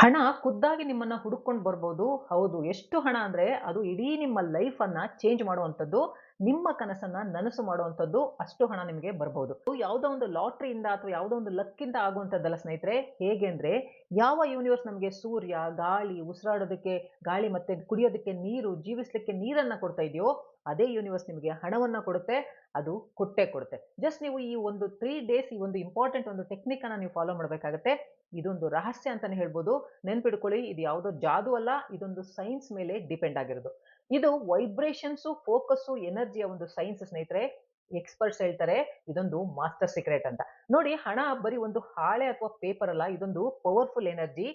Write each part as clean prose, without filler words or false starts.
ಹಣ ಖುದ್ದಾಗಿ ನಿಮ್ಮನ್ನ ಹುಡುಕೊಂಡು ಬರ್ಬೋದು. ಹೌದು. ಎಷ್ಟು ಹಣ ಅಂದ್ರೆ ಅದು ಇಡೀ ನಿಮ್ಮ ಲೈಫನ್ನ ಚೇಂಜ್ ಮಾಡುವಂಥದ್ದು. ನಿಮ್ಮ ಕನಸನ್ನ ನನಸು ಮಾಡುವಂಥದ್ದು. ಅಷ್ಟು ಹಣ ನಿಮಗೆ ಬರ್ಬೋದು. ಯಾವುದೋ ಒಂದು ಲಾಟರಿಯಿಂದ ಅಥವಾ ಯಾವುದೋ ಒಂದು ಲಕ್ಕಿಂದ ಆಗುವಂಥದ್ದಲ್ಲ ಸ್ನೇಹಿತರೆ. ಹೇಗೆ ಅಂದ್ರೆ ಯಾವ ಯೂನಿವರ್ಸ್ ನಮಗೆ ಸೂರ್ಯ, ಗಾಳಿ, ಉಸಿರಾಡೋದಕ್ಕೆ ಗಾಳಿ ಮತ್ತೆ ಕುಡಿಯೋದಕ್ಕೆ ನೀರು, ಜೀವಿಸ್ಲಿಕ್ಕೆ ನೀರನ್ನ ಕೊಡ್ತಾ ಇದೆಯೋ, ಅದೇ ಯೂನಿವರ್ಸ್ ನಿಮಗೆ ಹಣವನ್ನ ಕೊಡುತ್ತೆ. ಅದು ಕೊಟ್ಟೇ ಕೊಡುತ್ತೆ. ಜಸ್ಟ್ ನೀವು ಈ ಒಂದು 3 ಡೇಸ್ ಈ ಒಂದು ಇಂಪಾರ್ಟೆಂಟ್ ಒಂದು ಟೆಕ್ನಿಕ್ ಅನ್ನ ನೀವು ಫಾಲೋ ಮಾಡಬೇಕಾಗತ್ತೆ. ಇದೊಂದು ರಹಸ್ಯ ಅಂತಾನೆ ಹೇಳ್ಬೋದು. ನೆನ್ಪಿಟ್ಕೊಳ್ಳಿ, ಇದು ಯಾವುದೋ ಜಾದೂ ಅಲ್ಲ. ಇದೊಂದು ಸೈನ್ಸ್ ಮೇಲೆ ಡಿಪೆಂಡ್ ಆಗಿರೋದು. ಇದು ವೈಬ್ರೇಷನ್ಸ್, ಫೋಕಸ್, ಎನರ್ಜಿಯ ಒಂದು ಸೈನ್ಸ್ ಸ್ನೇಹಿತರೆ. ಎಕ್ಸ್ಪರ್ಟ್ಸ್ ಹೇಳ್ತಾರೆ ಇದೊಂದು ಮಾಸ್ಟರ್ ಸೀಕ್ರೆಟ್ ಅಂತ. ನೋಡಿ, ಹಣ ಬರೀ ಒಂದು ಹಾಳೆ ಅಥವಾ ಪೇಪರ್ ಅಲ್ಲ. ಇದೊಂದು ಪವರ್ಫುಲ್ ಎನರ್ಜಿ.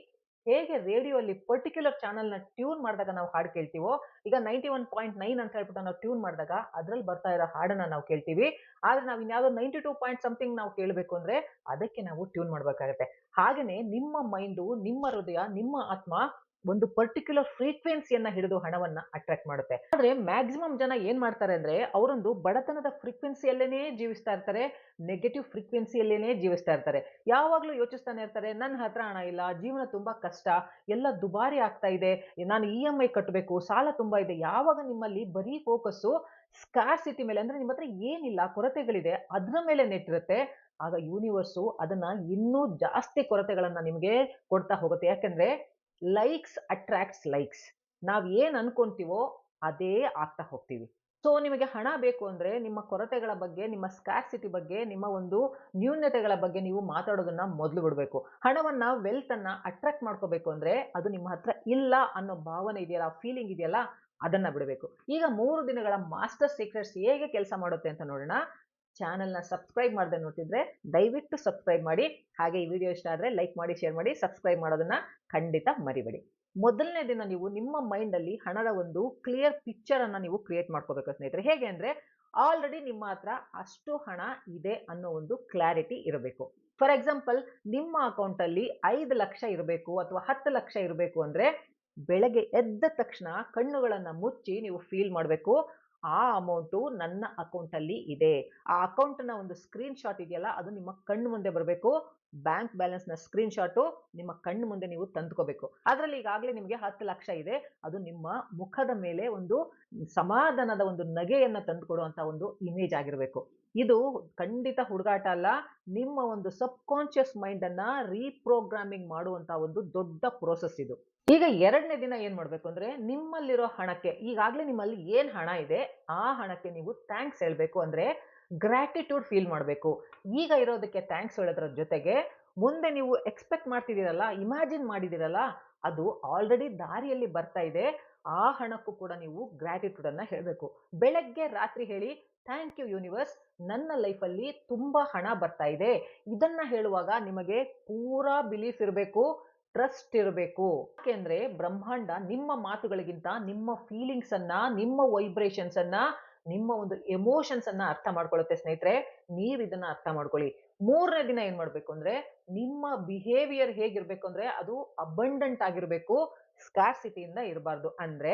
ಹೇಗೆ ರೇಡಿಯೋ ಅಲ್ಲಿ ಪರ್ಟಿಕ್ಯುಲರ್ ಚಾನೆಲ್ ನ ಟ್ಯೂನ್ ಮಾಡಿದಾಗ ನಾವು ಹಾಡು ಕೇಳ್ತೀವೋ, ಈಗ 91.9 ಅಂತ ಹೇಳ್ಬಿಟ್ಟು ನಾವು ಟ್ಯೂನ್ ಮಾಡಿದಾಗ ಅದ್ರಲ್ಲಿ ಬರ್ತಾ ಇರೋ ಹಾಡನ್ನ ನಾವು ಕೇಳ್ತೀವಿ. ಆದ್ರೆ ನಾವು ಇನ್ಯಾವುದೋ 92 ಪಾಯಿಂಟ್ ಸಮಥಿಂಗ್ ನಾವು ಕೇಳಬೇಕು ಅಂದ್ರೆ ಅದಕ್ಕೆ ನಾವು ಟ್ಯೂನ್ ಮಾಡ್ಬೇಕಾಗತ್ತೆ. ಹಾಗೇನೆ ನಿಮ್ಮ ಮೈಂಡು, ನಿಮ್ಮ ಹೃದಯ, ನಿಮ್ಮ ಆತ್ಮ ಒಂದು ಪರ್ಟಿಕ್ಯುಲರ್ ಫ್ರೀಕ್ವೆನ್ಸಿಯನ್ನ ಹಿಡಿದು ಹಣವನ್ನ ಅಟ್ರಾಕ್ಟ್ ಮಾಡುತ್ತೆ. ಆದ್ರೆ ಮ್ಯಾಕ್ಸಿಮಮ್ ಜನ ಏನ್ ಮಾಡ್ತಾರೆ ಅಂದ್ರೆ ಅವರೊಂದು ಬಡತನದ ಫ್ರೀಕ್ವೆನ್ಸಿಯಲ್ಲೇನೆ ಜೀವಿಸ್ತಾ ಇರ್ತಾರೆ. ನೆಗೆಟಿವ್ ಫ್ರೀಕ್ವೆನ್ಸಿಯಲ್ಲೇನೆ ಜೀವಿಸ್ತಾ ಇರ್ತಾರೆ. ಯಾವಾಗ್ಲೂ ಯೋಚಿಸ್ತಾನೆ ಇರ್ತಾರೆ, ನನ್ನ ಹತ್ರ ಹಣ ಇಲ್ಲ, ಜೀವನ ತುಂಬಾ ಕಷ್ಟ, ಎಲ್ಲ ದುಬಾರಿ ಆಗ್ತಾ ಇದೆ, ನಾನು EMI ಕಟ್ಟಬೇಕು, ಸಾಲ ತುಂಬಾ ಇದೆ. ಯಾವಾಗ ನಿಮ್ಮಲ್ಲಿ ಬರೀ ಫೋಕಸ್ಸು ಸ್ಕಾರ್ಸಿಟಿ ಮೇಲೆ, ಅಂದ್ರೆ ನಿಮ್ಮ ಹತ್ರ ಏನಿಲ್ಲ, ಕೊರತೆಗಳಿದೆ, ಅದ್ರ ಮೇಲೆ ನೆಟ್ಟಿರುತ್ತೆ, ಆಗ ಯೂನಿವರ್ಸು ಅದನ್ನ ಇನ್ನೂ ಜಾಸ್ತಿ ಕೊರತೆಗಳನ್ನ ನಿಮಗೆ ಕೊಡ್ತಾ ಹೋಗುತ್ತೆ. ಯಾಕಂದ್ರೆ ಲೈಕ್ಸ್ ಅಟ್ರಾಕ್ಟ್ಸ್ ಲೈಕ್ಸ್. ನಾವ್ ಏನ್ ಅನ್ಕೊಂತೀವೋ ಅದೇ ಆಗ್ತಾ ಹೋಗ್ತೀವಿ. ಸೊ ನಿಮಗೆ ಹಣ ಬೇಕು ಅಂದ್ರೆ ನಿಮ್ಮ ಕೊರತೆಗಳ ಬಗ್ಗೆ, ನಿಮ್ಮ ಸ್ಕಾರ್ಸಿಟಿ ಬಗ್ಗೆ, ನಿಮ್ಮ ಒಂದು ನ್ಯೂನತೆಗಳ ಬಗ್ಗೆ ನೀವು ಮಾತಾಡೋದನ್ನ ಮೊದಲು ಬಿಡಬೇಕು. ಹಣವನ್ನ, ವೆಲ್ತ್ ಅನ್ನ ಅಟ್ರಾಕ್ಟ್ ಮಾಡ್ಕೋಬೇಕು ಅಂದ್ರೆ ಅದು ನಿಮ್ಮ ಹತ್ರ ಇಲ್ಲ ಅನ್ನೋ ಭಾವನೆ ಇದೆಯಲ್ಲ, ಫೀಲಿಂಗ್ ಇದೆಯಲ್ಲ, ಅದನ್ನ ಬಿಡಬೇಕು. ಈಗ 3 ದಿನಗಳ ಮಾಸ್ಟರ್ ಸೀಕ್ರೆಟ್ಸ್ ಹೇಗೆ ಕೆಲಸ ಮಾಡುತ್ತೆ ಅಂತ ನೋಡೋಣ. ಚಾನೆಲ್ನ ಸಬ್ಸ್ಕ್ರೈಬ್ ಮಾಡದೆ ನೋಡ್ತಿದ್ರೆ ದಯವಿಟ್ಟು ಸಬ್ಸ್ಕ್ರೈಬ್ ಮಾಡಿ. ಹಾಗೆ ಈ ವಿಡಿಯೋ ಇಷ್ಟ ಆದ್ರೆ ಲೈಕ್ ಮಾಡಿ, ಶೇರ್ ಮಾಡಿ, ಸಬ್ಸ್ಕ್ರೈಬ್ ಮಾಡೋದನ್ನ ಖಂಡಿತ ಮರಿಬೇಡಿ. ಮೊದಲನೇ ದಿನ ನೀವು ನಿಮ್ಮ ಮೈಂಡ್ ಅಲ್ಲಿ ಹಣದ ಒಂದು ಕ್ಲಿಯರ್ ಪಿಕ್ಚರ್ ಅನ್ನ ನೀವು ಕ್ರಿಯೇಟ್ ಮಾಡ್ಕೋಬೇಕು ಸ್ನೇಹಿತರೆ. ಹೇಗೆ ಅಂದ್ರೆ ಆಲ್ರೆಡಿ ನಿಮ್ಮ ಹತ್ರ ಅಷ್ಟು ಹಣ ಇದೆ ಅನ್ನೋ ಒಂದು ಕ್ಲಾರಿಟಿ ಇರಬೇಕು. ಫಾರ್ ಎಕ್ಸಾಂಪಲ್, ನಿಮ್ಮ ಅಕೌಂಟ್ ಅಲ್ಲಿ 5 ಲಕ್ಷ ಇರಬೇಕು ಅಥವಾ 10 ಲಕ್ಷ ಇರಬೇಕು ಅಂದ್ರೆ ಬೆಳಗ್ಗೆ ಎದ್ದ ತಕ್ಷಣ ಕಣ್ಣುಗಳನ್ನ ಮುಚ್ಚಿ ನೀವು ಫೀಲ್ ಮಾಡಬೇಕು, ಆ ಅಮೌಂಟು ನನ್ನ ಅಕೌಂಟ್ ಅಲ್ಲಿ ಇದೆ. ಆ ಅಕೌಂಟ್ ನ ಒಂದು ಸ್ಕ್ರೀನ್ ಶಾಟ್ ಇದೆಯಲ್ಲ, ಅದು ನಿಮ್ಮ ಕಣ್ಣು ಮುಂದೆ ಬರಬೇಕು. ಬ್ಯಾಂಕ್ ಬ್ಯಾಲೆನ್ಸ್ ನ ಸ್ಕ್ರೀನ್ ಶಾಟು ನಿಮ್ಮ ಕಣ್ಣು ಮುಂದೆ ನೀವು ತಂದ್ಕೋಬೇಕು. ಅದರಲ್ಲಿ ಈಗಾಗಲೇ ನಿಮಗೆ 10 ಲಕ್ಷ ಇದೆ. ಅದು ನಿಮ್ಮ ಮುಖದ ಮೇಲೆ ಒಂದು ಸಮಾಧಾನದ ಒಂದು ನಗೆಯನ್ನ ತಂದುಕೊಡುವಂತ ಒಂದು ಇಮೇಜ್ ಆಗಿರಬೇಕು. ಇದು ಖಂಡಿತ ಹುಡುಗಾಟ ಅಲ್ಲ. ನಿಮ್ಮ ಒಂದು ಸಬ್ ಕಾನ್ಶಿಯಸ್ ಮೈಂಡ್ ಅನ್ನ ರೀಪ್ರೋಗ್ರಾಮಿಂಗ್ ಮಾಡುವಂತ ಒಂದು ದೊಡ್ಡ ಪ್ರೋಸೆಸ್ ಇದು. ಈಗ 2ನೇ ದಿನ ಏನ್ ಮಾಡ್ಬೇಕು ಅಂದ್ರೆ ನಿಮ್ಮಲ್ಲಿರೋ ಹಣಕ್ಕೆ, ಈಗಾಗಲೇ ನಿಮ್ಮಲ್ಲಿ ಏನ್ ಹಣ ಇದೆ ಆ ಹಣಕ್ಕೆ ನೀವು ಥ್ಯಾಂಕ್ಸ್ ಹೇಳ್ಬೇಕು. ಅಂದ್ರೆ ಗ್ರಾಟಿಟ್ಯೂಡ್ ಫೀಲ್ ಮಾಡಬೇಕು. ಈಗ ಇರೋದಕ್ಕೆ ಥ್ಯಾಂಕ್ಸ್ ಹೇಳೋದ್ರ ಜೊತೆಗೆ ಮುಂದೆ ನೀವು ಎಕ್ಸ್ಪೆಕ್ಟ್ ಮಾಡ್ತಿದ್ದೀರಲ್ಲ, ಇಮ್ಯಾಜಿನ್ ಮಾಡಿದಿರಲ್ಲ, ಅದು ಆಲ್ರೆಡಿ ದಾರಿಯಲ್ಲಿ ಬರ್ತಾ ಇದೆ. ಆ ಹಣಕ್ಕೂ ಕೂಡ ನೀವು ಗ್ರಾಟಿಟ್ಯೂಡ್ ಅನ್ನ ಹೇಳಬೇಕು. ಬೆಳಗ್ಗೆ ರಾತ್ರಿ ಹೇಳಿ, ಥ್ಯಾಂಕ್ ಯು ಯೂನಿವರ್ಸ್, ನನ್ನ ಲೈಫಲ್ಲಿ ತುಂಬಾ ಹಣ ಬರ್ತಾ ಇದೆ. ಇದನ್ನ ಹೇಳುವಾಗ ನಿಮಗೆ ಪೂರಾ ಬಿಲೀಫ್ ಇರಬೇಕು, ಟ್ರಸ್ಟ್ ಇರಬೇಕು. ಯಾಕೆಂದ್ರೆ ಬ್ರಹ್ಮಾಂಡ ನಿಮ್ಮ ಮಾತುಗಳಿಗಿಂತ ನಿಮ್ಮ ಫೀಲಿಂಗ್ಸ್ ಅನ್ನ, ನಿಮ್ಮ ವೈಬ್ರೇಷನ್ಸ್ ಅನ್ನ, ನಿಮ್ಮ ಒಂದು ಎಮೋಷನ್ಸ್ ಅನ್ನ ಅರ್ಥ ಮಾಡ್ಕೊಳ್ಳುತ್ತೆ ಸ್ನೇಹಿತರೆ. ನೀವ್ ಇದನ್ನ ಅರ್ಥ ಮಾಡ್ಕೊಳ್ಳಿ. 3ನೇ ದಿನ ಏನ್ ಮಾಡ್ಬೇಕು ಅಂದ್ರೆ ನಿಮ್ಮ ಬಿಹೇವಿಯರ್ ಹೇಗಿರ್ಬೇಕು ಅಂದ್ರೆ ಅದು ಅಬಂಡೆಂಟ್ ಆಗಿರ್ಬೇಕು, ಸ್ಕಾರ್ಸಿಟಿಯಿಂದ ಇರಬಾರ್ದು. ಅಂದ್ರೆ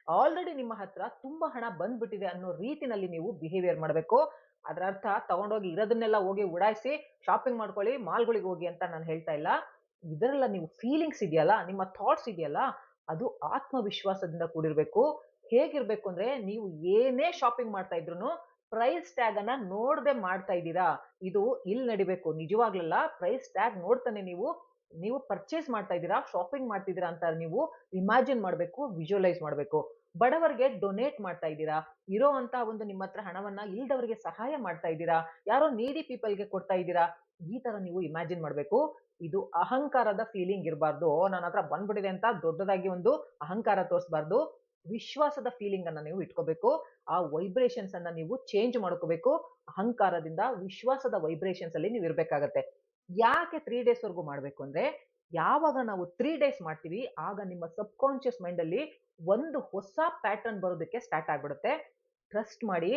ಆಲ್ರೆಡಿ ನಿಮ್ಮ ಹತ್ರ ತುಂಬಾ ಹಣ ಬಂದ್ಬಿಟ್ಟಿದೆ ಅನ್ನೋ ರೀತಿನಲ್ಲಿ ನೀವು ಬಿಹೇವಿಯರ್ ಮಾಡಬೇಕು. ಅದರ ಅರ್ಥ ತಗೊಂಡೋಗಿ ಇರೋದನ್ನೆಲ್ಲ ಹೋಗಿ ಉಡಾಯಿಸಿ ಶಾಪಿಂಗ್ ಮಾಡ್ಕೊಳ್ಳಿ, ಮಾಲ್ಗಳಿಗೆ ಹೋಗಿ ಅಂತ ನಾನು ಹೇಳ್ತಾ ಇಲ್ಲ. ಇದರೆಲ್ಲ ನೀವು ಫೀಲಿಂಗ್ಸ್ ಇದೆಯಲ್ಲ, ನಿಮ್ಮ ಥಾಟ್ಸ್ ಇದೆಯಲ್ಲ, ಅದು ಆತ್ಮವಿಶ್ವಾಸದಿಂದ ಕೂಡಿರ್ಬೇಕು. ಹೇಗಿರ್ಬೇಕು ಅಂದ್ರೆ ನೀವು ಏನೇ ಶಾಪಿಂಗ್ ಮಾಡ್ತಾ ಇದ್ರು ಪ್ರೈಸ್ ಟ್ಯಾಗ್ ಅನ್ನ ನೋಡದೆ ಮಾಡ್ತಾ ಇದ್ದೀರಾ, ಇದು ಇಲ್ಲಿ ನಡಿಬೇಕು. ನಿಜವಾಗ್ಲಲ್ಲ, ಪ್ರೈಸ್ ಟ್ಯಾಗ್ ನೋಡ್ತಾನೆ ನೀವು ನೀವು ಪರ್ಚೇಸ್ ಮಾಡ್ತಾ ಇದ್ದೀರಾ, ಶಾಪಿಂಗ್ ಮಾಡ್ತಿದ್ದೀರಾ ಅಂತ ನೀವು ಇಮ್ಯಾಜಿನ್ ಮಾಡಬೇಕು, ವಿಜುವಲೈಸ್ ಮಾಡಬೇಕು. ಬಡವರಿಗೆ ಡೊನೇಟ್ ಮಾಡ್ತಾ ಇದ್ದೀರಾ, ಇರೋ ಅಂತ ಒಂದು ನಿಮ್ಮ ಹತ್ರ ಹಣವನ್ನ ಇಲ್ದವರಿಗೆ ಸಹಾಯ ಮಾಡ್ತಾ ಇದ್ದೀರಾ, ಯಾರೋ ನೀಡಿ ಪೀಪಲ್ಗೆ ಕೊಡ್ತಾ ಇದ್ದೀರಾ, ಈ ತರ ನೀವು ಇಮ್ಯಾಜಿನ್ ಮಾಡಬೇಕು. ಇದು ಅಹಂಕಾರದ ಫೀಲಿಂಗ್ ಇರಬಾರ್ದು. ನನ್ನ ಹತ್ರ ಬಂದ್ಬಿಟ್ಟಿದೆ ಅಂತ ದೊಡ್ಡದಾಗಿ ಒಂದು ಅಹಂಕಾರ ತೋರಿಸಬಾರ್ದು. ವಿಶ್ವಾಸದ ಫೀಲಿಂಗ್ ಅನ್ನ ನೀವು ಇಟ್ಕೋಬೇಕು. ಆ ವೈಬ್ರೇಷನ್ಸ್ ಅನ್ನ ನೀವು ಚೇಂಜ್ ಮಾಡ್ಕೋಬೇಕು. ಅಹಂಕಾರದಿಂದ ವಿಶ್ವಾಸದ ವೈಬ್ರೇಷನ್ಸ್ ಅಲ್ಲಿ ನೀವು ಇರ್ಬೇಕಾಗತ್ತೆ. ಯಾಕೆ 3 ಡೇಸ್ ವರೆಗೂ ಮಾಡ್ಬೇಕು ಅಂದ್ರೆ ಯಾವಾಗ ನಾವು 3 ಡೇಸ್ ಮಾಡ್ತೀವಿ ಆಗ ನಿಮ್ಮ ಸಬ್ ಕಾನ್ಶಿಯಸ್ ಮೈಂಡ್ ಅಲ್ಲಿ ಒಂದು ಹೊಸ ಪ್ಯಾಟರ್ನ್ ಬರೋದಕ್ಕೆ ಸ್ಟಾರ್ಟ್ ಆಗ್ಬಿಡುತ್ತೆ. ಟ್ರಸ್ಟ್ ಮಾಡಿ,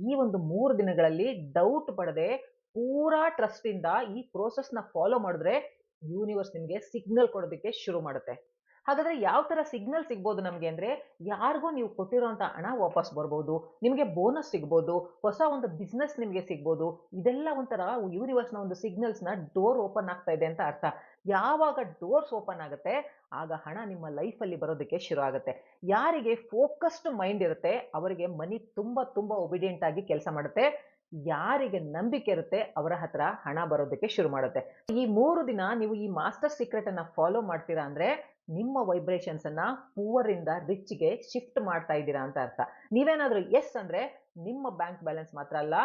ಈ ಒಂದು 3 ದಿನಗಳಲ್ಲಿ ಡೌಟ್ ಪಡದೆ ಪೂರಾ ಟ್ರಸ್ಟ್ ಇಂದ ಈ ಪ್ರೋಸೆಸ್ ನ ಫಾಲೋ ಮಾಡಿದ್ರೆ ಯೂನಿವರ್ಸ್ ನಿಮಗೆ ಸಿಗ್ನಲ್ ಕೊಡೋದಕ್ಕೆ ಶುರು ಮಾಡುತ್ತೆ. ಹಾಗಾದ್ರೆ ಯಾವ ತರ ಸಿಗ್ನಲ್ ಸಿಗ್ಬೋದು ನಮ್ಗೆ ಅಂದ್ರೆ, ಯಾರಿಗೋ ನೀವು ಕೊಟ್ಟಿರೋಂತ ಹಣ ವಾಪಸ್ ಬರ್ಬೋದು, ನಿಮಗೆ ಬೋನಸ್ ಸಿಗ್ಬೋದು, ಹೊಸ ಒಂದು ಬಿಸ್ನೆಸ್ ನಿಮಗೆ ಸಿಗ್ಬೋದು. ಇದೆಲ್ಲ ಒಂಥರ ಯೂನಿವರ್ಸ್ ನ ಒಂದು ಸಿಗ್ನಲ್ಸ್ ನ ಡೋರ್ ಓಪನ್ ಆಗ್ತಾ ಇದೆ ಅಂತ ಅರ್ಥ. ಯಾವಾಗ ಡೋರ್ಸ್ ಓಪನ್ ಆಗುತ್ತೆ ಆಗ ಹಣ ನಿಮ್ಮ ಲೈಫಲ್ಲಿ ಬರೋದಕ್ಕೆ ಶುರು ಆಗುತ್ತೆ. ಯಾರಿಗೆ ಫೋಕಸ್ಡ್ ಮೈಂಡ್ ಇರುತ್ತೆ ಅವರಿಗೆ ಮನಿ ತುಂಬಾ ತುಂಬಾ ಒಬಿಡಿಯಂಟ್ ಆಗಿ ಕೆಲಸ ಮಾಡುತ್ತೆ. ಯಾರಿಗೆ ನಂಬಿಕೆ ಇರುತ್ತೆ ಅವರ ಹತ್ರ ಹಣ ಬರೋದಕ್ಕೆ ಶುರು ಮಾಡುತ್ತೆ. ಈ 3 ದಿನ ನೀವು ಈ ಮಾಸ್ಟರ್ ಸೀಕ್ರೆಟ್ ಅನ್ನ ಫಾಲೋ ಮಾಡ್ತೀರಾ ಅಂದ್ರೆ ನಿಮ್ಮ ವೈಬ್ರೇಷನ್ಸ್ ಅನ್ನ ಪೂವರ್ ಇಂದ ರಿಚ್ ಗೆ ಶಿಫ್ಟ್ ಮಾಡ್ತಾ ಇದ್ದೀರಾ ಅಂತ ಅರ್ಥ. ನೀವೇನಾದ್ರೂ ಎಸ್ ಅಂದ್ರೆ ನಿಮ್ಮ ಬ್ಯಾಂಕ್ ಬ್ಯಾಲೆನ್ಸ್ ಮಾತ್ರ ಅಲ್ಲ,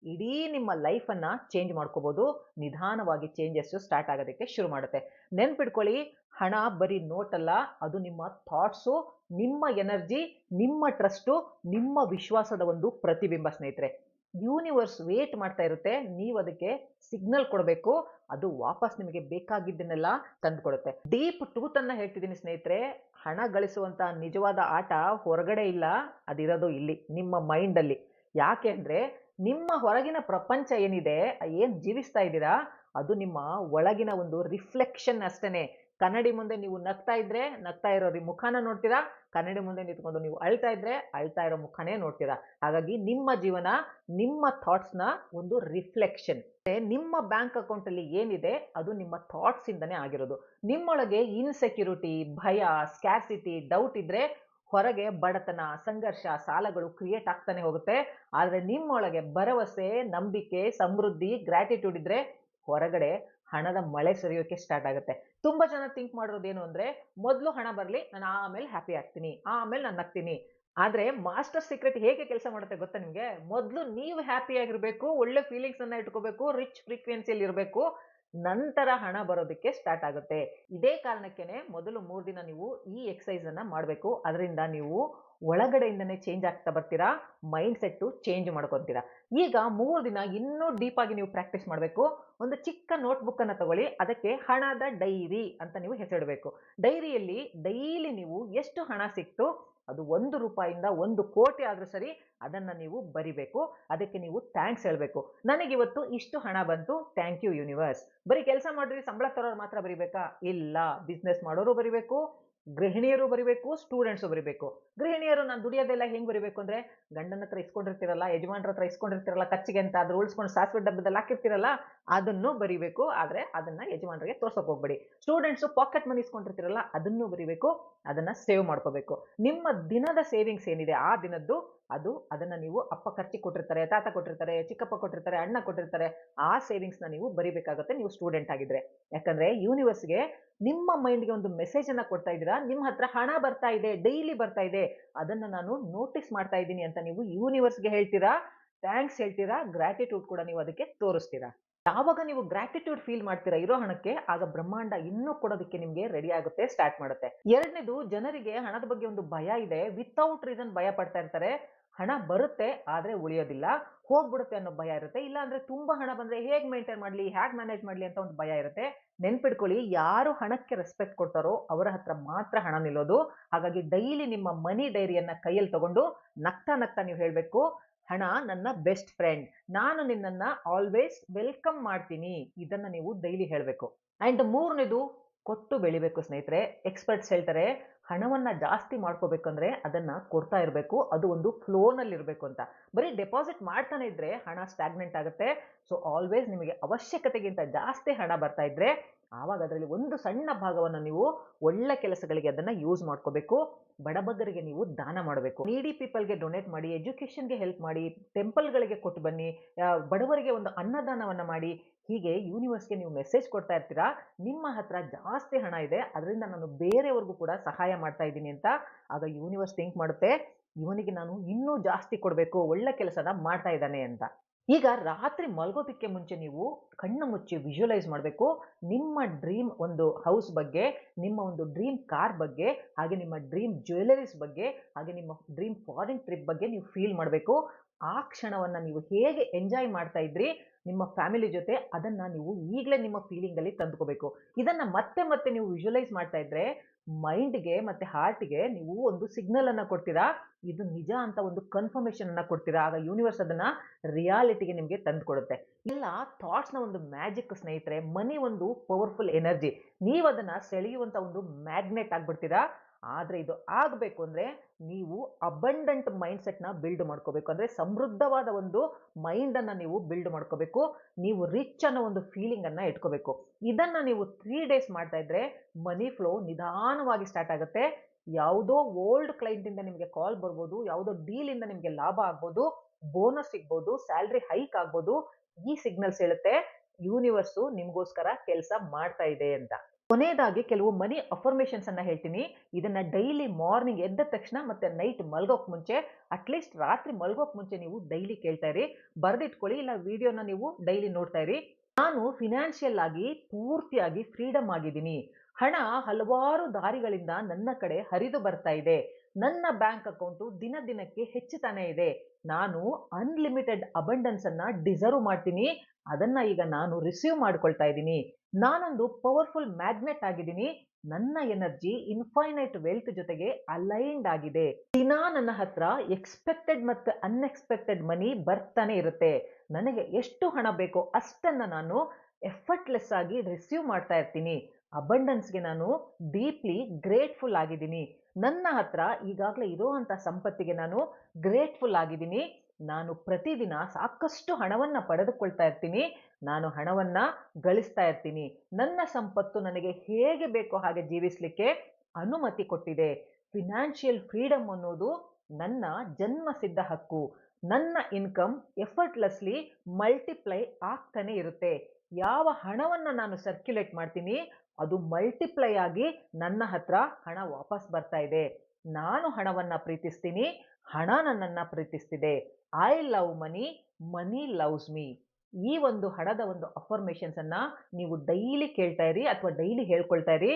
ಇಡೀ ನಿಮ್ಮ ಲೈಫ್ ಅನ್ನ ಚೇಂಜ್ ಮಾಡ್ಕೋಬಹುದು. ನಿಧಾನವಾಗಿ ಚೇಂಜಸ್ ಸ್ಟಾರ್ಟ್ ಆಗೋದಕ್ಕೆ ಶುರು ಮಾಡುತ್ತೆ. ನೆನ್ಪಿಟ್ಕೊಳ್ಳಿ, ಹಣ ಬರೀ ನೋಟ್ ಅಲ್ಲ, ಅದು ನಿಮ್ಮ ಥಾಟ್ಸು, ನಿಮ್ಮ ಎನರ್ಜಿ, ನಿಮ್ಮ ಟ್ರಸ್ಟು, ನಿಮ್ಮ ವಿಶ್ವಾಸದ ಒಂದು ಪ್ರತಿಬಿಂಬ ಸ್ನೇಹಿತರೆ. ಯೂನಿವರ್ಸ್ ವೇಟ್ ಮಾಡ್ತಾ ಇರುತ್ತೆ, ನೀವು ಅದಕ್ಕೆ ಸಿಗ್ನಲ್ ಕೊಡಬೇಕು, ಅದು ವಾಪಸ್ ನಿಮಗೆ ಬೇಕಾಗಿದ್ದನ್ನೆಲ್ಲ ತಂದುಕೊಡುತ್ತೆ. ಡೀಪ್ ಟ್ರೂತ್ ಅನ್ನ ಹೇಳ್ತಿದ್ದೀನಿ ಸ್ನೇಹಿತರೆ, ಹಣ ಗಳಿಸುವಂತ ನಿಜವಾದ ಆಟ ಹೊರಗಡೆ ಇಲ್ಲ, ಅದಿರೋದು ಇಲ್ಲಿ ನಿಮ್ಮ ಮೈಂಡ್ ಅಲ್ಲಿ. ಯಾಕೆ ಅಂದ್ರೆ ನಿಮ್ಮ ಹೊರಗಿನ ಪ್ರಪಂಚ ಏನಿದೆ, ಏನ್ ಜೀವಿಸ್ತಾ ಇದ್ದೀರಾ, ಅದು ನಿಮ್ಮ ಒಳಗಿನ ಒಂದು ರಿಫ್ಲೆಕ್ಷನ್ ಅಷ್ಟೇನೆ. ಕನ್ನಡಿ ಮುಂದೆ ನೀವು ನಗ್ತಾ ಇದ್ರೆ ನಗ್ತಾ ಇರೋ ಮುಖಾನ ನೋಡ್ತೀರಾ, ಕನ್ನಡಿ ಮುಂದೆ ನಿಂತ್ಕೊಂಡು ನೀವು ಅಳ್ತಾ ಇದ್ರೆ ಅಳ್ತಾ ಇರೋ ಮುಖನೇ ನೋಡ್ತೀರಾ. ಹಾಗಾಗಿ ನಿಮ್ಮ ಜೀವನ ನಿಮ್ಮ ಥಾಟ್ಸ್ ನ ಒಂದು ರಿಫ್ಲೆಕ್ಷನ್. ನಿಮ್ಮ ಬ್ಯಾಂಕ್ ಅಕೌಂಟ್ ಅಲ್ಲಿ ಏನಿದೆ ಅದು ನಿಮ್ಮ ಥಾಟ್ಸ್ ಇಂದನೇ ಆಗಿರೋದು. ನಿಮ್ಮೊಳಗೆ ಇನ್ಸೆಕ್ಯೂರಿಟಿ, ಭಯ, ಸ್ಕ್ಯಾರ್ಸಿಟಿ, ಡೌಟ್ ಇದ್ರೆ ಹೊರಗೆ ಬಡತನ, ಸಂಘರ್ಷ, ಸಾಲಗಳು ಕ್ರಿಯೇಟ್ ಆಗ್ತಾನೆ ಹೋಗುತ್ತೆ. ಆದ್ರೆ ನಿಮ್ಮೊಳಗೆ ಭರವಸೆ, ನಂಬಿಕೆ, ಸಮೃದ್ಧಿ, ಗ್ರಾಟಿಟ್ಯೂಡ್ ಇದ್ರೆ ಹೊರಗಡೆ ಹಣದ ಮಳೆ ಸುರಿಯೋಕೆ ಸ್ಟಾರ್ಟ್ ಆಗುತ್ತೆ. ತುಂಬಾ ಜನ ಥಿಂಕ್ ಮಾಡಿರೋದೇನು ಅಂದ್ರೆ ಮೊದಲು ಹಣ ಬರ್ಲಿ, ನಾನು ಆಮೇಲೆ ಹ್ಯಾಪಿ ಆಗ್ತೀನಿ, ಆಮೇಲೆ ನಾನು ನಗ್ತೀನಿ. ಆದ್ರೆ ಮಾಸ್ಟರ್ ಸೀಕ್ರೆಟ್ ಹೇಗೆ ಕೆಲಸ ಮಾಡುತ್ತೆ ಗೊತ್ತಾ ನಿಮ್ಗೆ? ಮೊದಲು ನೀವು ಹ್ಯಾಪಿ ಆಗಿರ್ಬೇಕು, ಒಳ್ಳೆ ಫೀಲಿಂಗ್ಸ್ ಅನ್ನ ಇಟ್ಕೋಬೇಕು, ರಿಚ್ ಫ್ರೀಕ್ವೆನ್ಸಿಯಲ್ಲಿ ಇರಬೇಕು, ನಂತರ ಹಣ ಬರೋದಕ್ಕೆ ಸ್ಟಾರ್ಟ್ ಆಗುತ್ತೆ. ಇದೇ ಕಾರಣಕ್ಕೇನೆ ಮೊದಲು 3 ದಿನ ನೀವು ಈ ಎಕ್ಸಸೈಸ್ ಅನ್ನ ಮಾಡಬೇಕು. ಅದರಿಂದ ನೀವು ಒಳಗಡೆಯಿಂದನೇ ಚೇಂಜ್ ಆಗ್ತಾ ಬರ್ತೀರಾ, ಮೈಂಡ್ ಸೆಟ್ ಚೇಂಜ್ ಮಾಡ್ಕೊಂತೀರಾ. ಈಗ 3 ದಿನ ಇನ್ನೂ ಡೀಪ್ ಆಗಿ ನೀವು ಪ್ರಾಕ್ಟೀಸ್ ಮಾಡಬೇಕು. ಒಂದು ಚಿಕ್ಕ ನೋಟ್ಬುಕ್ ಅನ್ನ ತಗೊಳ್ಳಿ, ಅದಕ್ಕೆ ಹಣದ ಡೈರಿ ಅಂತ ನೀವು ಹೆಸರಿಡಬೇಕು. ಡೈರಿಯಲ್ಲಿ ಡೈಲಿ ನೀವು ಎಷ್ಟು ಹಣ ಸಿಕ್ತು, ಅದು 1 ರೂಪಾಯಿಂದ 1 ಕೋಟಿ ಆದ್ರೂ ಸರಿ, ಅದನ್ನ ನೀವು ಬರಿಬೇಕು. ಅದಕ್ಕೆ ನೀವು ಥ್ಯಾಂಕ್ಸ್ ಹೇಳ್ಬೇಕು. ನನಗಿವತ್ತು ಇಷ್ಟು ಹಣ ಬಂತು, ಥ್ಯಾಂಕ್ ಯು ಯೂನಿವರ್ಸ್. ಬರೀ ಕೆಲಸ ಮಾಡ್ರಿ ಸಂಬಳ ತರೋರು ಮಾತ್ರ ಬರಿಬೇಕಾ? ಇಲ್ಲ, ಬಿಸ್ನೆಸ್ ಮಾಡೋರು ಬರಿಬೇಕು, ಗೃಹಿಣಿಯರು ಬರಿಬೇಕು, ಸ್ಟೂಡೆಂಟ್ಸು ಬರಿಬೇಕು. ಗೃಹಿಣಿಯರು ನಾನು ದುಡಿಯೋದೆಲ್ಲ ಹೆಂಗ್ ಬರಿಬೇಕು ಅಂದ್ರೆ, ಗಂಡನ ಹತ್ರ ಇಸ್ಕೊಂಡಿರ್ತೀರಲ್ಲ, ಯಜಮಾನ್ರ ಹತ್ರ ಇಸ್ಕೊಂಡಿರ್ತೀರಲ್ಲ ಖರ್ಚಿಗೆ ಅಂತ, ಅದ್ರ ಉಳಿಸ್ಕೊಂಡು ಸಾಸಿವೆ ಡಬ್ಬದಲ್ಲಿ ಹಾಕಿರ್ತೀರಲ್ಲ, ಅದನ್ನು ಬರಿಬೇಕು. ಆದ್ರೆ ಅದನ್ನ ಯಜಮಾನರಿಗೆ ತೋರ್ಸಕ್ ಹೋಗ್ಬೇಡಿ. ಸ್ಟೂಡೆಂಟ್ಸ್ ಪಾಕೆಟ್ ಮನಿ ಇಸ್ಕೊಂಡಿರ್ತೀರಲ್ಲ, ಅದನ್ನು ಬರಿಬೇಕು, ಅದನ್ನ ಸೇವ್ ಮಾಡ್ಕೋಬೇಕು. ನಿಮ್ಮ ದಿನದ ಸೇವಿಂಗ್ಸ್ ಏನಿದೆ ಆ ದಿನದ್ದು, ಅದನ್ನ ನೀವು ಅಪ್ಪ ಖರ್ಚಿಗೆ ಕೊಟ್ಟಿರ್ತಾರೆ, ತಾತ ಕೊಟ್ಟಿರ್ತಾರೆ, ಚಿಕ್ಕಪ್ಪ ಕೊಟ್ಟಿರ್ತಾರೆ, ಅಣ್ಣ ಕೊಟ್ಟಿರ್ತಾರೆ, ಆ ಸೇವಿಂಗ್ಸ್ ನ ನೀವು ಬರಿಬೇಕಾಗುತ್ತೆ ನೀವು ಸ್ಟೂಡೆಂಟ್ ಆಗಿದ್ರೆ. ಯಾಕಂದ್ರೆ ಯೂನಿವರ್ಸ್ಗೆ ನಿಮ್ಮ ಮೈಂಡ್ಗೆ ಒಂದು ಮೆಸೇಜ್ ಅನ್ನ ಕೊಡ್ತಾ ಇದ್ದೀರಾ, ನಿಮ್ಮ ಹತ್ರ ಹಣ ಬರ್ತಾ ಇದೆ, ಡೈಲಿ ಬರ್ತಾ ಇದೆ, ಅದನ್ನ ನಾನು ನೋಟಿಸ್ ಮಾಡ್ತಾ ಇದ್ದೀನಿ ಅಂತ ನೀವು ಯೂನಿವರ್ಸ್ಗೆ ಹೇಳ್ತೀರಾ, ಥ್ಯಾಂಕ್ಸ್ ಹೇಳ್ತೀರಾ, ಗ್ರಾಟಿಟ್ಯೂಡ್ ಕೂಡ ನೀವು ಅದಕ್ಕೆ ತೋರಿಸ್ತೀರಾ. ಯಾವಾಗ ನೀವು ಗ್ರಾಟಿಟ್ಯೂಡ್ ಫೀಲ್ ಮಾಡ್ತೀರಾ ಇರೋ ಹಣಕ್ಕೆ, ಆಗ ಬ್ರಹ್ಮಾಂಡ ಇನ್ನೂ ಕೊಡೋದಕ್ಕೆ ನಿಮ್ಗೆ ರೆಡಿ ಆಗುತ್ತೆ, ಸ್ಟಾರ್ಟ್ ಮಾಡುತ್ತೆ. ಎರಡನೇದು, ಜನರಿಗೆ ಹಣದ ಬಗ್ಗೆ ಒಂದು ಭಯ ಇದೆ, ವಿತೌಟ್ ರೀಸನ್ ಭಯ ಪಡ್ತಾ ಇರ್ತಾರೆ. ಹಣ ಬರುತ್ತೆ ಆದ್ರೆ ಉಳಿಯೋದಿಲ್ಲ, ಹೋಗ್ಬಿಡುತ್ತೆ ಅನ್ನೋ ಭಯ ಇರುತ್ತೆ. ಇಲ್ಲ ಅಂದ್ರೆ ತುಂಬಾ ಹಣ ಬಂದ್ರೆ ಹೇಗ್ ಮೇಂಟೈನ್ ಮಾಡ್ಲಿ, ಹೇಗ್ ಮ್ಯಾನೇಜ್ ಮಾಡ್ಲಿ ಅಂತ ಒಂದು ಭಯ ಇರುತ್ತೆ. ನೆನ್ಪಿಡ್ಕೊಳ್ಳಿ, ಯಾರು ಹಣಕ್ಕೆ ರೆಸ್ಪೆಕ್ಟ್ ಕೊಡ್ತಾರೋ ಅವರ ಹತ್ರ ಮಾತ್ರ ಹಣ ನಿಲ್ಲೋದು. ಹಾಗಾಗಿ ಡೈಲಿ ನಿಮ್ಮ ಮನಿ ಡೈರಿಯನ್ನ ಕೈಯಲ್ಲಿ ತಗೊಂಡು ನಗ್ತಾ ನಗ್ತಾ ನೀವು ಹೇಳ್ಬೇಕು, ಹಣ ನನ್ನ ಬೆಸ್ಟ್ ಫ್ರೆಂಡ್, ನಾನು ನಿನ್ನನ್ನ ಆಲ್ವೇಸ್ ವೆಲ್ಕಮ್ ಮಾಡ್ತೀನಿ. ಇದನ್ನ ನೀವು ಡೈಲಿ ಹೇಳ್ಬೇಕು. ಅಂಡ್ 3ನೇದು, ಕೊಟ್ಟು ಬೆಳಿಬೇಕು ಸ್ನೇಹಿತರೆ. ಎಕ್ಸ್ಪರ್ಟ್ಸ್ ಹೇಳ್ತಾರೆ, ಹಣವನ್ನ ಜಾಸ್ತಿ ಮಾಡ್ಕೋಬೇಕಂದ್ರೆ ಅದನ್ನ ಕೊಡ್ತಾ ಇರಬೇಕು, ಅದು ಒಂದು ಫ್ಲೋನಲ್ಲಿ ಇರಬೇಕು ಅಂತ. ಬರೀ ಡೆಪಾಸಿಟ್ ಮಾಡ್ತಾನೆ ಇದ್ರೆ ಹಣ ಸ್ಟಾಗ್ನೆಂಟ್ ಆಗುತ್ತೆ. ಸೊ ಆಲ್ವೇಸ್ ನಿಮಗೆ ಅವಶ್ಯಕತೆಗಿಂತ ಜಾಸ್ತಿ ಹಣ ಬರ್ತಾ ಇದ್ರೆ ಆವಾಗ ಅದರಲ್ಲಿ ಒಂದು ಸಣ್ಣ ಭಾಗವನ್ನು ನೀವು ಒಳ್ಳೆ ಕೆಲಸಗಳಿಗೆ ಅದನ್ನ ಯೂಸ್ ಮಾಡ್ಕೋಬೇಕು. ಬಡಬಗ್ಗರಿಗೆ ನೀವು ದಾನ ಮಾಡಬೇಕು, ನೀಡಿ ಪೀಪಲ್ಗೆ ಡೊನೇಟ್ ಮಾಡಿ, ಎಜುಕೇಶನ್ಗೆ ಹೆಲ್ಪ್ ಮಾಡಿ, ಟೆಂಪಲ್ಗಳಿಗೆ ಕೊಟ್ಟು ಬನ್ನಿ, ಬಡವರಿಗೆ ಒಂದು ಅನ್ನದಾನವನ್ನ ಮಾಡಿ. ಹೀಗೆ ಯೂನಿವರ್ಸ್ಗೆ ನೀವು ಮೆಸೇಜ್ ಕೊಡ್ತಾ ಇರ್ತೀರಾ, ನಿಮ್ಮ ಹತ್ರ ಜಾಸ್ತಿ ಹಣ ಇದೆ, ಅದರಿಂದ ನಾನು ಬೇರೆಯವ್ರಿಗೂ ಕೂಡ ಸಹಾಯ ಮಾಡ್ತಾ ಇದ್ದೀನಿ ಅಂತ. ಆಗ ಯೂನಿವರ್ಸ್ ಥಿಂಕ್ ಮಾಡುತ್ತೆ, ಇವನಿಗೆ ನಾನು ಇನ್ನೂ ಜಾಸ್ತಿ ಕೊಡಬೇಕು, ಒಳ್ಳೆ ಕೆಲಸನ ಮಾಡ್ತಾ ಇದ್ದಾನೆ ಅಂತ. ಈಗ ರಾತ್ರಿ ಮಲಗೋದಕ್ಕೆ ಮುಂಚೆ ನೀವು ಕಣ್ಣು ಮುಚ್ಚಿ ವಿಜುವಲೈಸ್ ಮಾಡಬೇಕು, ನಿಮ್ಮ ಡ್ರೀಮ್ ಒಂದು ಹೌಸ್ ಬಗ್ಗೆ, ನಿಮ್ಮ ಒಂದು ಡ್ರೀಮ್ ಕಾರ್ ಬಗ್ಗೆ, ಹಾಗೆ ನಿಮ್ಮ ಡ್ರೀಮ್ ಜ್ಯುವೆಲರೀಸ್ ಬಗ್ಗೆ, ಹಾಗೆ ನಿಮ್ಮ ಡ್ರೀಮ್ ಫಾರಿನ್ ಟ್ರಿಪ್ ಬಗ್ಗೆ ನೀವು ಫೀಲ್ ಮಾಡಬೇಕು. ಆ ಕ್ಷಣವನ್ನ ನೀವು ಹೇಗೆ ಎಂಜಾಯ್ ಮಾಡ್ತಾ ಇದ್ರಿ ನಿಮ್ಮ ಫ್ಯಾಮಿಲಿ ಜೊತೆ, ಅದನ್ನ ನೀವು ಈಗಲೇ ನಿಮ್ಮ ಫೀಲಿಂಗ್ ಅಲ್ಲಿ ತಂದ್ಕೋಬೇಕು. ಇದನ್ನ ಮತ್ತೆ ಮತ್ತೆ ನೀವು ವಿಜುವಲೈಸ್ ಮಾಡ್ತಾ ಇದ್ರೆ ಮೈಂಡ್ಗೆ ಮತ್ತೆ ಹಾರ್ಟ್ಗೆ ನೀವು ಒಂದು ಸಿಗ್ನಲ್ ಅನ್ನ ಕೊಡ್ತೀರಾ, ಇದು ನಿಜ ಅಂತ ಒಂದು ಕನ್ಫರ್ಮೇಶನ್ ಅನ್ನ ಕೊಡ್ತೀರಾ. ಆಗ ಯೂನಿವರ್ಸ್ ಅದನ್ನ ರಿಯಾಲಿಟಿಗೆ ನಿಮ್ಗೆ ತಂದ್ಕೊಡುತ್ತೆ. ಇಲ್ಲ, ಥಾಟ್ಸ್ ನ ಒಂದು ಮ್ಯಾಜಿಕ್ ಸ್ನೇಹಿತರೆ. ಮನಿ ಒಂದು ಪವರ್ಫುಲ್ ಎನರ್ಜಿ, ನೀವು ಅದನ್ನ ಸೆಳೆಯುವಂತ ಒಂದು ಮ್ಯಾಗ್ನೆಟ್ ಆಗ್ಬಿಡ್ತೀರಾ. ಆದ್ರೆ ಇದು ಆಗ್ಬೇಕು ಅಂದ್ರೆ ನೀವು ಅಬಂಡೆಂಟ್ ಮೈಂಡ್ ಸೆಟ್ ನ ಬಿಲ್ಡ್ ಮಾಡ್ಕೋಬೇಕು. ಅಂದ್ರೆ ಸಮೃದ್ಧವಾದ ಒಂದು ಮೈಂಡ್ ಅನ್ನ ನೀವು ಬಿಲ್ಡ್ ಮಾಡ್ಕೋಬೇಕು. ನೀವು ರಿಚ್ ಅನ್ನೋ ಒಂದು ಫೀಲಿಂಗ್ ಅನ್ನ ಇಟ್ಕೋಬೇಕು. ಇದನ್ನ ನೀವು 3 ಡೇಸ್ ಮಾಡ್ತಾ ಇದ್ರೆ ಮನಿ ಫ್ಲೋ ನಿಧಾನವಾಗಿ ಸ್ಟಾರ್ಟ್ ಆಗುತ್ತೆ. ಯಾವುದೋ ಓಲ್ಡ್ ಕ್ಲೈಂಟ್ ಇಂದ ನಿಮಗೆ ಕಾಲ್ ಬರ್ಬೋದು, ಯಾವುದೋ ಡೀಲ್ ಇಂದ ನಿಮಗೆ ಲಾಭ ಆಗ್ಬೋದು, ಬೋನಸ್ ಸಿಗ್ಬೋದು, ಸ್ಯಾಲರಿ ಹೈಕ್ ಆಗ್ಬೋದು. ಈ ಸಿಗ್ನಲ್ಸ್ ಹೇಳುತ್ತೆ ಯೂನಿವರ್ಸ್ ನಿಮ್ಗೋಸ್ಕರ ಕೆಲಸ ಮಾಡ್ತಾ ಇದೆ ಅಂತ. ಕೊನೆಯದಾಗಿ ಕೆಲವು ಮನಿ ಅಫರ್ಮೇಷನ್ಸ್ ಅನ್ನ ಹೇಳ್ತೀನಿ. ಇದನ್ನ ಡೈಲಿ ಮಾರ್ನಿಂಗ್ ಎದ್ದ ತಕ್ಷಣ ಮತ್ತೆ ನೈಟ್ ಮಲ್ಗೋಕ್ ಮುಂಚೆ, ಅಟ್ಲೀಸ್ಟ್ ರಾತ್ರಿ ಮಲ್ಗೋಕ್ ಮುಂಚೆ ನೀವು ಡೈಲಿ ಕೇಳ್ತಾ ಇರಿ. ಬರ್ದಿಟ್ಕೊಳ್ಳಿ, ಇಲ್ಲ ವಿಡಿಯೋನ ನೀವು ಡೈಲಿ ನೋಡ್ತಾ ಇರಿ. ನಾನು ಫಿನಾನ್ಷಿಯಲ್ ಆಗಿ ಪೂರ್ತಿಯಾಗಿ ಫ್ರೀಡಮ್ ಆಗಿದ್ದೀನಿ. ಹಣ ಹಲವಾರು ದಾರಿಗಳಿಂದ ನನ್ನ ಕಡೆ ಹರಿದು ಬರ್ತಾ ಇದೆ. ನನ್ನ ಬ್ಯಾಂಕ್ ಅಕೌಂಟು ದಿನ ದಿನಕ್ಕೆ ಹೆಚ್ಚುತ್ತಾನೆ ಇದೆ. ನಾನು ಅನ್ಲಿಮಿಟೆಡ್ ಅಬಂಡೆನ್ಸ್ ಅನ್ನ ಡಿಸರ್ವ್ ಮಾಡ್ತೀನಿ. ಅದನ್ನ ಈಗ ನಾನು ರಿಸೀವ್ ಮಾಡ್ಕೊಳ್ತಾ ಇದ್ದೀನಿ. ನಾನೊಂದು ಪವರ್ಫುಲ್ ಮ್ಯಾಗ್ನೆಟ್ ಆಗಿದ್ದೀನಿ. ನನ್ನ ಎನರ್ಜಿ ಇನ್ಫೈನೈಟ್ ವೆಲ್ತ್ ಜೊತೆಗೆ ಅಲೈನ್ಡ್ ಆಗಿದೆ. ದಿನಾ ನನ್ನ ಹತ್ರ ಎಕ್ಸ್ಪೆಕ್ಟೆಡ್ ಮತ್ತು ಅನ್ಎಕ್ಸ್ಪೆಕ್ಟೆಡ್ ಮನಿ ಬರ್ತಾನೆ ಇರುತ್ತೆ. ನನಗೆ ಎಷ್ಟು ಹಣ ಬೇಕೋ ಅಷ್ಟನ್ನ ನಾನು ಎಫರ್ಟ್ಲೆಸ್ ಆಗಿ ರಿಸೀವ್ ಮಾಡ್ತಾ ಇರ್ತೀನಿ. ಅಬಂಡೆನ್ಸ್ಗೆ ನಾನು ಡೀಪ್ಲಿ ಗ್ರೇಟ್ಫುಲ್ ಆಗಿದ್ದೀನಿ. ನನ್ನ ಹತ್ರ ಈಗಾಗಲೇ ಇರುವಂತ ಸಂಪತ್ತಿಗೆ ನಾನು ಗ್ರೇಟ್ಫುಲ್ ಆಗಿದ್ದೀನಿ. ನಾನು ಪ್ರತಿದಿನ ಸಾಕಷ್ಟು ಹಣವನ್ನ ಪಡೆದುಕೊಳ್ತಾ ಇರ್ತೀನಿ. ನಾನು ಹಣವನ್ನ ಗಳಿಸ್ತಾ ಇರ್ತೀನಿ. ನನ್ನ ಸಂಪತ್ತು ನನಗೆ ಹೇಗೆ ಬೇಕೋ ಹಾಗೆ ಜೀವಿಸಲಿಕ್ಕೆ ಅನುಮತಿ ಕೊಟ್ಟಿದೆ. ಫಿನಾನ್ಷಿಯಲ್ ಫ್ರೀಡಮ್ ಅನ್ನೋದು ನನ್ನ ಜನ್ಮಸಿದ್ಧ ಹಕ್ಕು. ನನ್ನ ಇನ್ಕಮ್ ಎಫರ್ಟ್ಲೆಸ್ಲಿ ಮಲ್ಟಿಪ್ಲೈ ಆಗ್ತಾನೆ ಇರುತ್ತೆ. ಯಾವ ಹಣವನ್ನ ನಾನು ಸರ್ಕ್ಯುಲೇಟ್ ಮಾಡ್ತೀನಿ ಅದು ಮಲ್ಟಿಪ್ಲೈ ಆಗಿ ನನ್ನ ಹತ್ರ ಹಣ ವಾಪಸ್ ಬರ್ತಾ ಇದೆ. ನಾನು ಹಣವನ್ನ ಪ್ರೀತಿಸ್ತೀನಿ, ಹಣ ನನ್ನನ್ನ ಪ್ರೀತಿಸ್ತಿದೆ. I love money, money loves me. ಈ ಒಂದು ಹಣದ ಒಂದು ಅಫರ್ಮೇಷನ್ಸ್ ಅನ್ನ ನೀವು ಡೈಲಿ ಕೇಳ್ತಾ ಇರಿ ಅಥವಾ ಡೈಲಿ ಹೇಳ್ಕೊಳ್ತಾ ಇರಿ.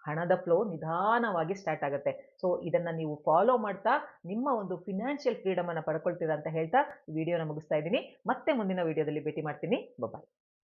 ಹಣದ ಫ್ಲೋ ನಿಧಾನವಾಗಿ ಸ್ಟಾರ್ಟ್ ಆಗುತ್ತೆ. ಸೊ ಇದನ್ನ ನೀವು ಫಾಲೋ ಮಾಡ್ತಾ ನಿಮ್ಮ ಒಂದು ಫಿನಾನ್ಷಿಯಲ್ ಫ್ರೀಡಮ್ ಅನ್ನ ಪಡ್ಕೊಳ್ತೀರಾ ಅಂತ ಹೇಳ್ತಾ ವಿಡಿಯೋನ ಮುಗಿಸ್ತಾ ಇದ್ದೀನಿ. ಮತ್ತೆ ಮುಂದಿನ ವಿಡಿಯೋದಲ್ಲಿ ಭೇಟಿ ಮಾಡ್ತೀನಿ. ಬಾಯ್.